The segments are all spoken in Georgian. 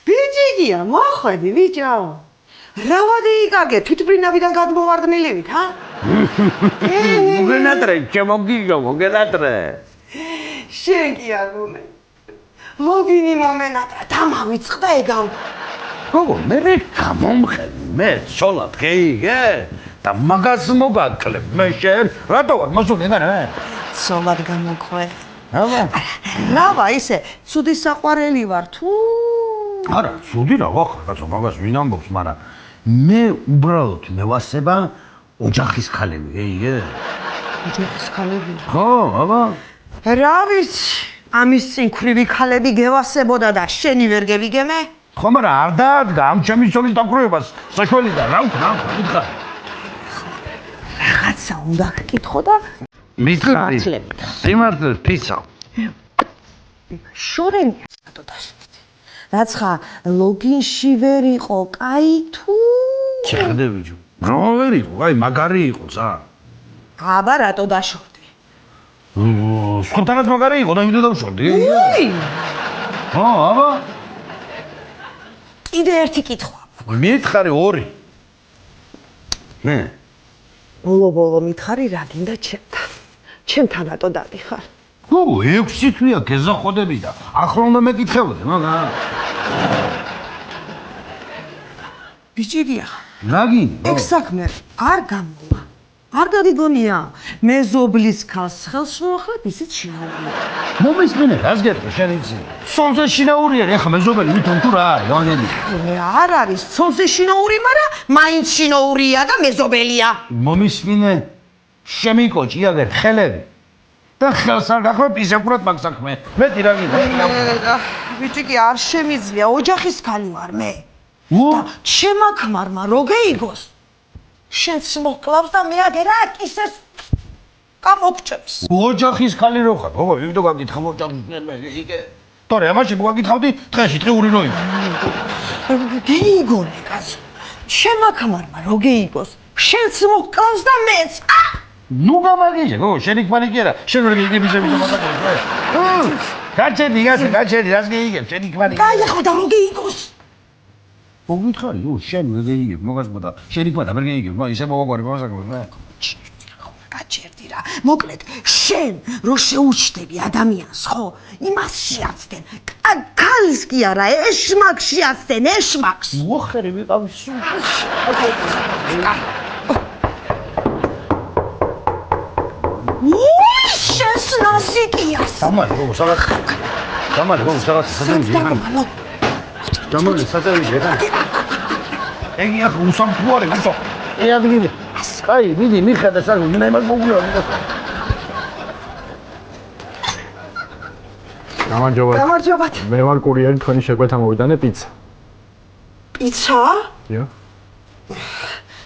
ბიჭია, მოხვედი, ბიჭო. რავადი იკარგე, თვითმფრინავიდან გადმოვარდნილივით, ჰა? მოგენატრე, ჩემოგიგო, მოგენატრე. შენ კი არ უნდა. მოგინი მომენატრა, დამავიწყდა ეგავ. გოგო, მე გამომხედი, მე სოლად გეიგე და მაგას მოგაკლებ, მე შენ რატო ვარ მოსული ეგანა? სოლად გამოყვე. აბა. რავა, ისე, ცუდი საყვარელი ვარ თუ? არა, ცუდი რა ვახ, კაცო, მაგას ვინ ამბობს, მაგრამ მე უბრალოდ მევასება ოჯახის ხალები, გეიგე? ოჯახის ხალები? ხო, აბა. რა ვიცი, ამის წინ ქვრივი ხალები გევასებოდა და შენი ვერ გევიგემე? ხო, მაგრამ არ დაადგა ამ ჩემი სოლის დაკრუებას საშველიდან, რა ვქნა, მითხარ. რაღაცა უნდა გკითხო და მითხარი. სიმართლე ფიცა. შორენია სადოდაშეთი. რაც ხა ლოგინში ვერ იყო, კაი თუ? ჩერდე ბიჭო. რა ვერ იყო, აი მაგარი იყო ზა. აბა რატო დაშორდი? სხვათანაც მაგარი იყო და იმდენ დავშორდი. უი! ხო, აბა. კიდე ერთი კითხვა. მითხარი ორი. მე. ბოლო მითხარი რა გინდა ჩემთან? ჩემთან რატო დადიხარ? ხო, 6 თვეა გეზახვდები და ახლა უნდა მეკითხებოდე, მაგრამ ბიჭია, რა გინდა? ეგ საქმე არ გამოვა. არ გაგიგონია, მეზობლის ქალს ხელს მოახლებ ისიც შინაურია. მომისმინე, რას გეტყვი შენ იცი? სონზე შინაური არის, ახლა მეზობელი ვითომ თუ რა არის, ვაგები. არ არის, ცოლზე შინაური, მაგრამ მაინც შინაურია და მეზობელია. მომისმინე, შემიკოჭი აგერ ხელები. და ხელს არ გახმებ ისევურად მაგ საქმე. მეტი რა გინდა? ბიჭი არ შემიძლია, ოჯახის ქალი ვარ მე. ო, ჩემა ქმარმა რო გეიგოს. შენს მოკლავს და მე აგერ აკისეს გამოგჭებს. ოჯახის ქალი რო ხარ, გოგო, ვიდო გაგითხავ ოჯახის მე იგე. თორე ამაში მოგაგითხავდი დღეში დღიური ნოი. გეიგონე კაცო. ჩემა ქმარმა რო გეიგოს. შენს მოკლავს და მეც. ნუ გამაგიჟე, გოგო, შენი ქმარი კი არა, შენ ვერ გიგებიზები და მაგაზე. გაჩერდი, გაჩერდი, რას გეიგებ, შენი ქმარი. კაი, ახლა და რო გეიგოს. მოგითხარი, შენ ვერ გეიგებ, მოგაზმოდა, შენი ქმარი ვერ გეიგებ, ისე მოვაგვარი მოსაკვე. გაჩერდი რა. მოკლედ, შენ რო შეუჩდები ადამიანს, ხო? იმას შეაცდენ. ქალს კი არა, ეშმაკს შეაცდენ, ეშმაკს. მოხერი ვიყავი სულ. შენს ნაზიკიას. დამალე, გოგო, სადაც საძებიჯი ხან. დამალე, საძებიჯი ხან. ეგი ახ უსამთუარე, ვიწო. ადგილი. კაი, მიდი, მიხედა საგო, მინდა იმას მოგულა. გამარჯობათ. მე ვარ კურიერი, თქვენი შეკვეთა მოვიდანე პიცა. პიცა? ია.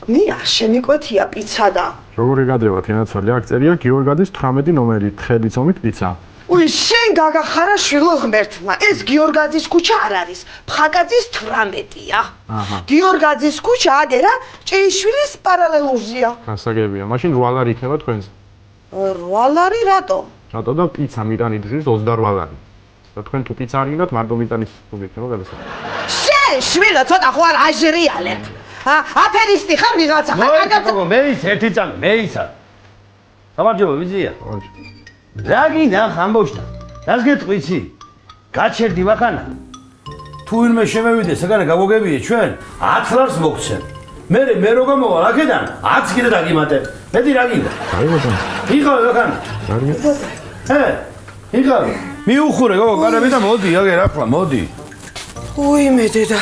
ნია, შემიკვეთია პიცა და. როგორი გადრევათ, ინაცვალი, აქ წერია გიორგადის 18 ნომერი, თხელი წომით პიცა. უი, შენ გაგახარა შვილო ღმერთმა. ეს გიორგაძის ქუჩა არ არის. ფხაკაძის 18-ია. გიორგაძის ქუჩა აგერა ჭეიშვილის პარალელურზია. გასაგებია. მაშინ 8 ლარი იქნება თქვენზე. 8 ლარი რატო? რატო და პიცა მიტანი დღის 28 ლარი. და თქვენ თუ პიცა არ გინდათ, მარტო მიტანის იქნება გადასახადი. შენ შვილო ცოტა ხო არ აჟრიალებ. აფერისტი ხარ ვიღაცა. გოგო, მე ის ერთი წამი, მე ისა. გამარჯობა, ვიზია. რა გინდა ხამბოშთა? რას გეტყვი იცი? გაჩერდი ვახანა. თუ ვინმე შემევიდეს, ეგანა გავოგებიე ჩვენ 10 ლარს მოგცემ. მე რო გამოვალ აქედან 10 კიდე დაგიმატებ. მეტი რა გინდა? აი ბატონო. იყავი ვახანა. იყავი. მიუხურე გოგო, კარები და მოდი, აგერ ახლა მოდი. უი მე დედა.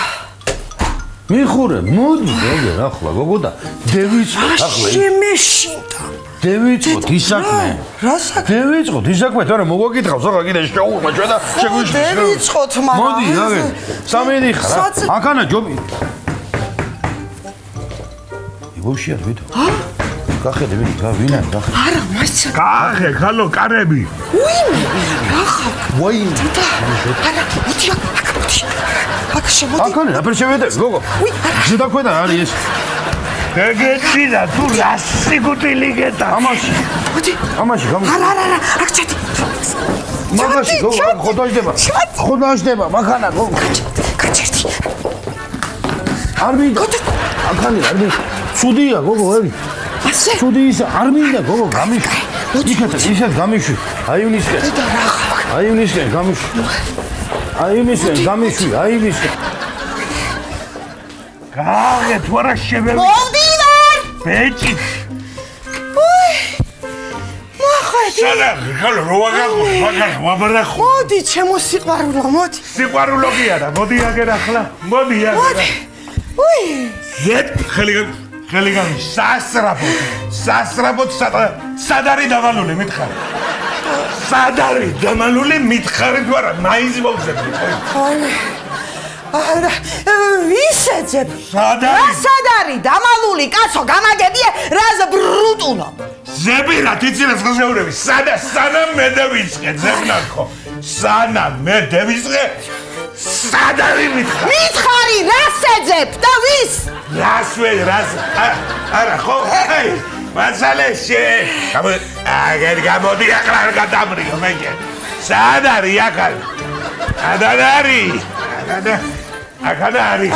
მიხურე, მოდი, აგერ ახლა გოგო და დევიწყო ახლა. შემეშინდა. დევიწყოთ ისაქმე. რა საქმე? დევიწყოთ ისაქმე, თორე მოგაკითხავს, ახლა კიდე შეუღმა ჩვენ და შეგვიშლის. დევიწყოთ, მაგრამ. მოდი, აგერ. სამენი ხარ. აქანა ჯობი. იბოშია ვიდო. გახედე ვინ ვინან გახედე. არა, მაიცა. გაახე, ხალო, კარები. უიმე, რა ხარ? ვაი. არა, მოდი აქ, მოდი. აქ შემოდი. აქანა, აფერ შევედე, გოგო. უი, არა. შენ დაქვედა არის ეს. გეგეცი და თუ რა სიგუტილი გეტა. ამაში. მოდი. ამაში გამო. არა, აქ ჩადი. მაგაში გოგო ხო დაждდება. ხო დაждდება, მაქანა გოგო. გაჩერდი. არ მინდა. აქანი არ მინდა. ცუდია გოგო, ერი. ასე? ცუდი ის არ მინდა გოგო, გამიშვი. ისეთ გამიშვი. აი უნისკენ. და რა ხარ? აი უნისკენ გამიშვი. აი უნისკენ გამიშვი, აი უნისკენ. გაღე თუ არა შევევი. მოვდივარ! ბეჭი. მოხვედი. სადა, ხალ როაგახო, მაგარ ვაბრახო. მოდი, ჩემო სიყვარულო, მოდი. სიყვარულო კი არა, მოდი აგერ ახლა. მოდი აგერ. მოდი. უი! ზეთ ხელიგან სასრაბოთ სად არის დამალული მითხარი. სად არის დამალული მითხარი თუ არა, მაინც მოვზები. არა, ვისეძებ? სად რა არის? სად არის? დამალული კაცო, გამაგებია, რაზ ბრუტულო. ზები რა თიცილეს ხსეურები. სანამ მე დავიწყე ზებნახო. სანამ მე დავიწყე სად არის მითხარი? მითხარი, რას ეძებ და ვის? რას არა ხო? აი, მასალეში. აგერ გამოდი ახლა არ გადამრიო მეგე. სად არის ახალ? ადან არის. აქ არის.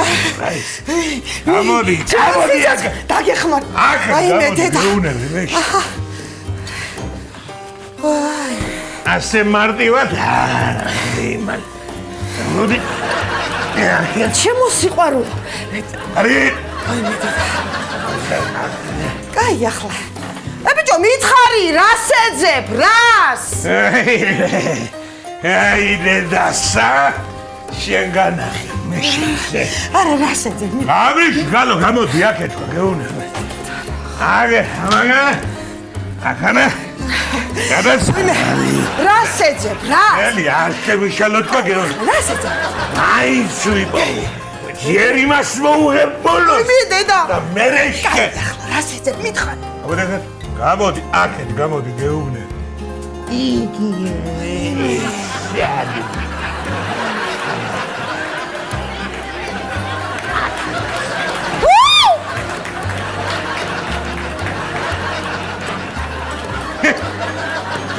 გამოდი აქ. დაგეხმარ. აქ აი მე გამოდი დედა. გეუნები მე. ასე მარტივად არა იმან. მოდი. ჩემო სიყვარულო. არის. აი მე დედა. კაი ახლა. ბიჭო, მითხარი, რას ეძებ? რას? აი დედასა შენ განახე მე შენზე. არა, რას ეძებ? ამის გალო გამოდი აქეთ ხო გეუნები. აქანა გადაც რას ეძებ? რას? ელი არ შევიშალოთ ხო გეუნები. რას ეძებ? აი სუიპო ჯერ იმას მოუღებ ბოლოს მე დედა. და მე რეშკე ახლა რას ეძებ? მითხარი. აბა გამოდი აქეთ გამოდი გეუნები. იგი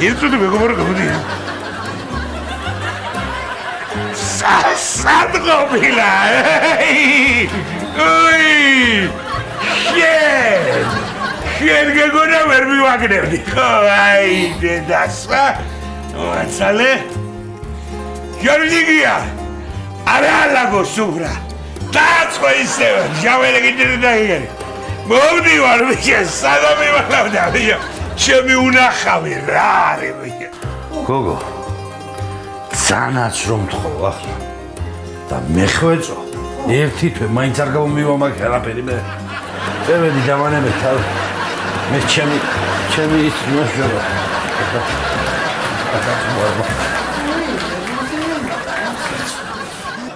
იცოდი მეგობრო გამოდი. სადღობილა. უი! შენ გეგონა ვერ მივაგნებდი. ხო, აი დედასა. ვაცალე. ჯორჯიგია. არა ლაგო სუბრა. დაწყო ისევ, ჟაველი გიჭირი და იგერი. მოვდივარ ვიშე, სადამ იმალავდა ვიშე. ჩემი უნახავი რა არის ვიშე. გოგო. სანაც რომ თხოვ ახლა. და მე ხვეწო. ერთი თვე მაინც არ გამომივა მაგ არაფერი მე. წევედი დავანებე თავ. მე ჩემი ის ნოშობა.